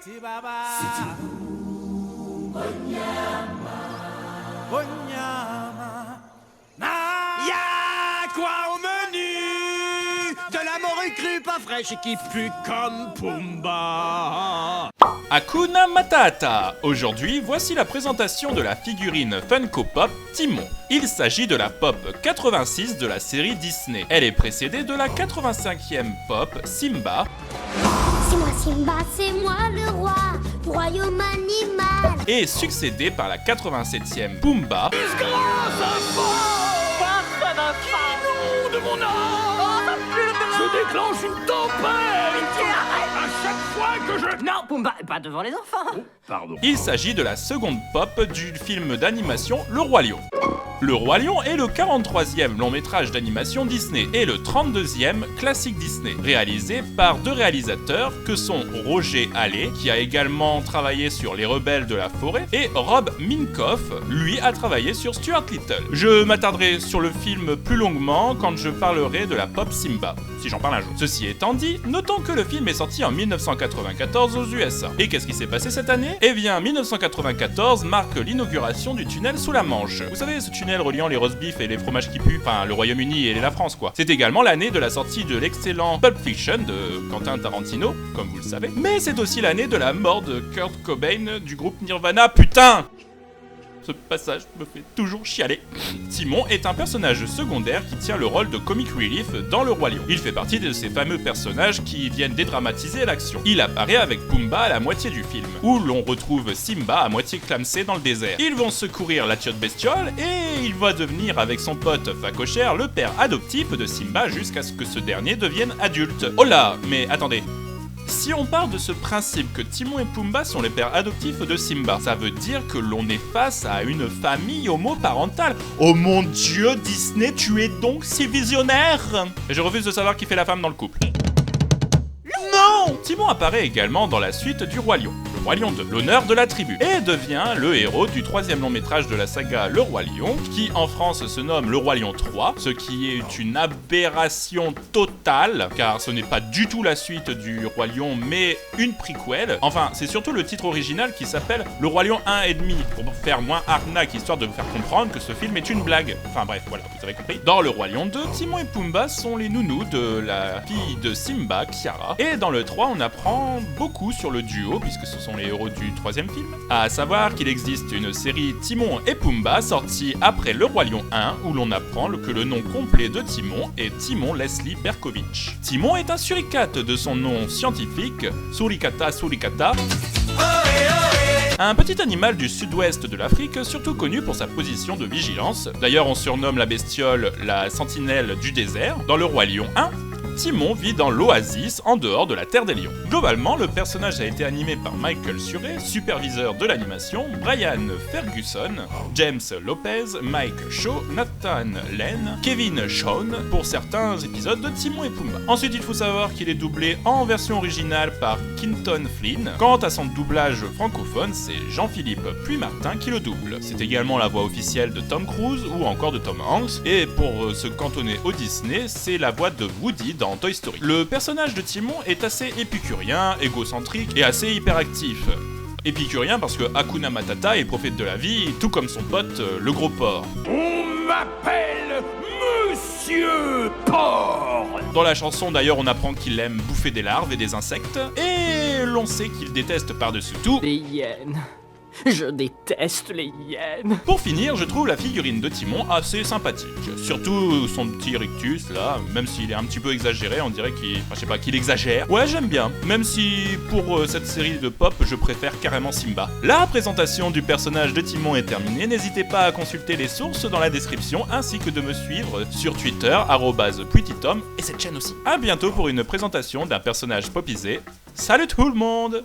Y'a quoi au menu? De la morue crue pas fraîche et qui pue comme Pumba. Hakuna Matata. Aujourd'hui, voici la présentation de la figurine Funko Pop Timon. Il s'agit de la Pop 86 de la série Disney. Elle est précédée de la 85e Pop Simba. C'est moi Simba, c'est moi le roi du royaume animal. Et succédée par la 87e Pumba. De mon âme, je déclenche une tempête à chaque fois que je... Non, Pumba, pas devant les enfants. Oh, pardon. Il s'agit de la seconde pop du film d'animation Le Roi Lion. Le Roi Lion est le 43e long métrage d'animation Disney et le 32e classique Disney, réalisé par deux réalisateurs que sont Roger Halley, qui a également travaillé sur Les Rebelles de la Forêt, et Rob Minkoff, lui a travaillé sur Stuart Little. Je m'attarderai sur le film plus longuement quand je parlerai de la pop Simba, si j'en parle un jour. Ceci étant dit, notons que le film est sorti en 1994 aux USA. Et qu'est-ce qui s'est passé cette année? Eh bien, 1994 marque l'inauguration du tunnel sous la Manche. Vous savez, ce tunnel reliant les roast beef et les fromages qui puent, enfin le Royaume-Uni et la France quoi. C'est également l'année de la sortie de l'excellent Pulp Fiction de Quentin Tarantino, comme vous le savez. Mais c'est aussi l'année de la mort de Kurt Cobain du groupe Nirvana, putain! Ce passage me fait toujours chialer. Timon est un personnage secondaire qui tient le rôle de comic relief dans Le Roi Lion. Il fait partie de ces fameux personnages qui viennent dédramatiser l'action. Il apparaît avec Pumba à la moitié du film, où l'on retrouve Simba à moitié clamsé dans le désert. Ils vont secourir la tiote bestiole et il va devenir avec son pote Facochère le père adoptif de Simba jusqu'à ce que ce dernier devienne adulte. Oh là, mais attendez. Si on part de ce principe que Timon et Pumba sont les pères adoptifs de Simba, ça veut dire que l'on est face à une famille homoparentale. Oh mon dieu, Disney, tu es donc si visionnaire! Et je refuse de savoir qui fait la femme dans le couple. Non! Timon apparaît également dans la suite du Roi Lion, Le Roi Lion 2, l'honneur de la tribu, et devient le héros du troisième long métrage de la saga Le Roi Lion, qui en France se nomme Le Roi Lion 3, ce qui est une aberration totale, car ce n'est pas du tout la suite du Roi Lion, mais une prequel. Enfin, c'est surtout le titre original qui s'appelle Le Roi Lion 1,5, pour faire moins arnaque, histoire de vous faire comprendre que ce film est une blague. Enfin bref, voilà, vous avez compris. Dans Le Roi Lion 2, Timon et Pumba sont les nounous de la fille de Simba, Kiara, et dans le 3, on apprend beaucoup sur le duo, puisque ce sont les héros du troisième film. À savoir qu'il existe une série Timon et Pumba sortie après Le Roi Lion 1, où l'on apprend que le nom complet de Timon est Timon Leslie Berkovitch. Timon est un suricate de son nom scientifique, Suricata suricata, un petit animal du sud-ouest de l'Afrique, surtout connu pour sa position de vigilance. D'ailleurs, on surnomme la bestiole la sentinelle du désert. Dans Le Roi Lion 1, Timon vit dans l'oasis en dehors de la Terre des Lions. Globalement, le personnage a été animé par Michael Surrey, superviseur de l'animation, Brian Ferguson, James Lopez, Mike Shaw, Nathan Lane, Kevin Shawn pour certains épisodes de Timon et Pumba. Ensuite, il faut savoir qu'il est doublé en version originale par Quinton Flynn. Quant à son doublage francophone, c'est Jean-Philippe Puy-Martin qui le double. C'est également la voix officielle de Tom Cruise ou encore de Tom Hanks. Et pour se cantonner au Disney, c'est la voix de Woody dans Toy Story. Le personnage de Timon est assez épicurien, égocentrique et assez hyperactif. Épicurien parce que Hakuna Matata est prophète de la vie, tout comme son pote le gros porc. On m'appelle Monsieur Porc. Dans la chanson d'ailleurs on apprend qu'il aime bouffer des larves et des insectes, et l'on sait qu'il déteste par-dessus tout Les hyènes. Je déteste les hyènes. Pour finir, je trouve la figurine de Timon assez sympathique. Surtout son petit rictus là, même s'il est un petit peu exagéré, on dirait qu'il exagère. Ouais, j'aime bien, même si pour cette série de pop, je préfère carrément Simba. La présentation du personnage de Timon est terminée, n'hésitez pas à consulter les sources dans la description, ainsi que de me suivre sur Twitter, @PrettyTom, et cette chaîne aussi. A bientôt pour une présentation d'un personnage popisé. Salut tout le monde!